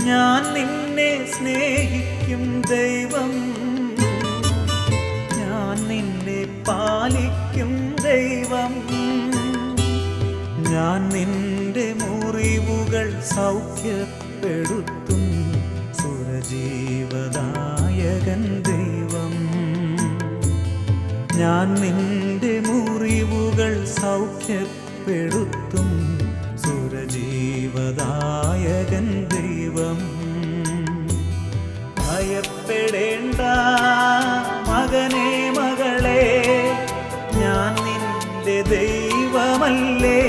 ഞാൻ നിന്നെ സ്നേഹിക്കും ദൈവം, ഞാൻ നിന്നെ പാലിക്കും ദൈവം. ഞാൻ നിന്റെ മുറിവുകൾ സൗഖ്യപ്പെടുത്തും സുരജീവദായകൻ ദൈവം. ഞാൻ നിന്റെ മുറിവുകൾ സൗഖ്യപ്പെടുത്തും സുരജീവദായകൻ ദൈവം. ഭയപ്പെടേണ്ട മകനേ മകളേ, ഞാൻ നിന്റെ ദൈവമല്ലേ.